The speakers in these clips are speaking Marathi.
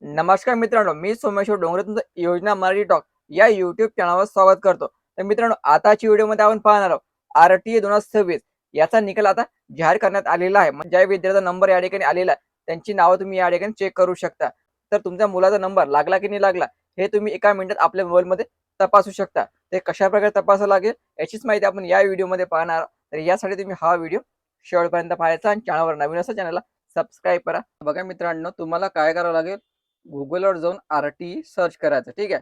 नमस्कार मित्रांनो, मी सोमेश्वर डोंगरे तुमचं योजना मराठी टॉक या यूट्यूब चॅनलवर स्वागत करतो. तर मित्रांनो, आताच्या व्हिडिओमध्ये आपण पाहणार आहोत आर-टी-ए 2026 याचा निकाल आता जाहीर करण्यात आलेला आहे. म्हणजे ज्या विद्यार्थ्याचा नंबर या ठिकाणी आलेला आहे, त्यांची नावं तुम्ही या ठिकाणी चेक करू शकता. तर तुमच्या मुलाचा नंबर लागला की नाही लागला, हे तुम्ही एका मिनिटात आपल्या मोबाईलमध्ये तपासू शकता. ते कशाप्रकारे तपासावं लागेल याचीच माहिती आपण या व्हिडिओमध्ये पाहणार आहोत. तर यासाठी तुम्ही हा व्हिडिओ शेवटपर्यंत पाहायचा आणि चॅनलवर नवीन असेल चॅनलला सबस्क्राईब करा. बघा मित्रांनो, तुम्हाला काय करावं लागेल, Googleवर जाऊन आर-टी सर्च करायचं. ठीक आहे.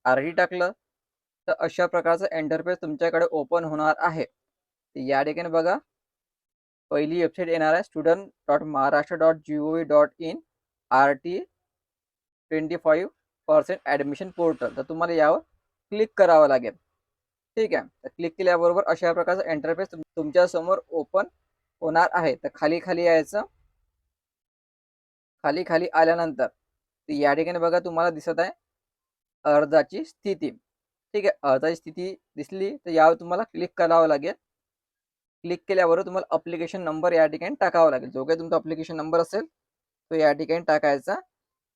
आर-टी टाकलं तर अशा प्रकारचं इंटरफेस तुमच्याकडे ओपन होणार आहे. या ठिकाणी बघा, पहिली वेबसाईट येणार आहे student.maharashtra.gov.in RT25% ॲडमिशन पोर्टल. तर तुम्हाला यावर क्लिक करावं लागेल. ठीक आहे. तर क्लिक केल्याबरोबर अशा प्रकारचं इंटरफेस तुमच्या समोर ओपन होणार आहे. तर खाली खाली यायचं. खाली खाली आल्यानंतर या ठिकाणी बघा तुम्हाला दिसत आहे अर्जाची स्थिती. ठीक आहे. अर्जाची स्थिती दिसली तर यावर तुम्हाला क्लिक करावं लागेल. क्लिक केल्यावर तुम्हाला ॲप्लिकेशन नंबर या ठिकाणी टाकावा लागेल. जो काही तुमचा ॲप्लिकेशन नंबर असेल तो या ठिकाणी टाकायचा.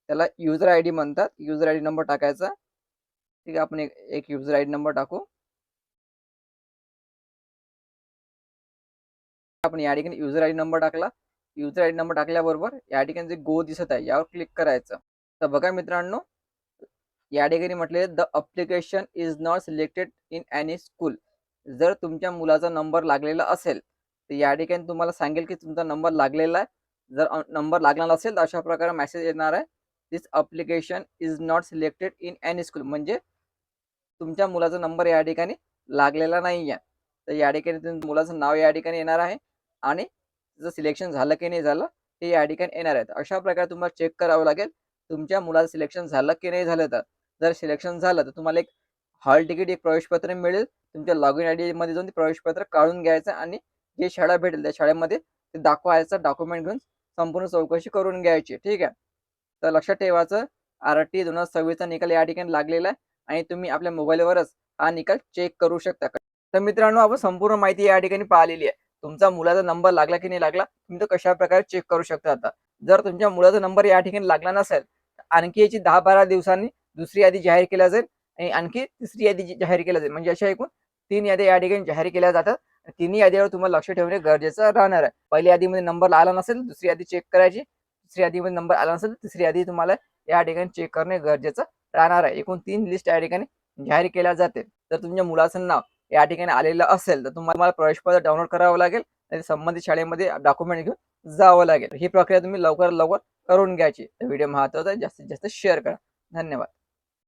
त्याला युजर आयडी म्हणतात. युजर आयडी नंबर टाकायचा. ठीक आहे. आपण एक युजर आयडी नंबर टाकू. आपण या ठिकाणी युजर आयडी नंबर टाकला. युजर आयडी नंबर टाकल्याबरोबर या ठिकाणी जे गो दिसत आहे यावर क्लिक करायचं. तर बघा मित्रांनो, या ठिकाणी म्हटले the application is not selected in any school. जर तुमच्या मुलाचा नंबर लागलेला असेल तर या ठिकाणी तुम्हाला सांगेल की तुमचा नंबर लागलेला आहे. जर नंबर लागला नसेल तर अशा प्रकारे मेसेज येणार आहे, this application is not selected in any school. म्हणजे तुमच्या मुलाचा नंबर या ठिकाणी लागलेला नाही आहे. तर या ठिकाणी तुमच्या मुलाचं नाव या ठिकाणी येणार आहे आणि त्याचं सिलेक्शन झालं की नाही झालं हे या ठिकाणी येणार आहे. अशा प्रकारे तुम्हाला चेक करावं लागेल तुमच्या मुलाचं सिलेक्शन झालं की नाही झालं. तर जर सिलेक्शन झालं तर तुम्हाला एक हॉल तिकीट, एक प्रवेशपत्र मिळेल. तुमच्या लॉगिन आयडीमध्ये जाऊन ते प्रवेशपत्र काढून घ्यायचं आणि जे शाळा भेटेल त्या शाळेमध्ये ते दाखवायचं. डॉक्युमेंट घेऊन संपूर्ण चौकशी करून घ्यायची. ठीक आहे. तर लक्षात ठेवायचं, आर-टी 2026चा निकाल या ठिकाणी लागलेला आहे आणि तुम्ही आपल्या मोबाईलवरच हा निकाल चेक करू शकता. तर मित्रांनो, आपण संपूर्ण माहिती या ठिकाणी पाहिलेली आहे. तुमचा मुलाचा नंबर लागला की नाही लागला, तुम्ही तो कशाप्रकारे चेक करू शकता आता. जर तुमच्या मुलाचा नंबर या ठिकाणी लागला नसेल, तर आणखी याची 10-12 दिवसांनी दुसरी यादी जाहीर केल्या जाईल आणि आणखी तिसरी यादी जाहीर केल्या जाईल. म्हणजे अशा एकूण 3 याद्या या ठिकाणी जाहीर केल्या जातात. तिन्ही यादीवर तुम्हाला लक्ष ठेवणे गरजेचं राहणार आहे. पहिल्या यादीमध्ये नंबर आला नसेल, दुसरी यादी चेक करायची. दुसऱ्या यादीमध्ये नंबर आला नसेल, तिसरी यादी तुम्हाला या ठिकाणी चेक करणे गरजेचं राहणार आहे. एकूण 3 लिस्ट या ठिकाणी जाहीर केल्या जाते. तर तुमच्या मुलाचं नाव या ठिकाणी आलेलं असेल तर तुम्हाला प्रवेशपत्र डाउनलोड करावं लागेल आणि संबंधित शाळेमध्ये डॉक्युमेंट घेऊन जावं लागेल. ही प्रक्रिया तुम्ही लवकरात लवकर करून घ्यायची. तर व्हिडिओ महत्त्वाचा आहे, जास्तीत जास्त शेअर करा. धन्यवाद.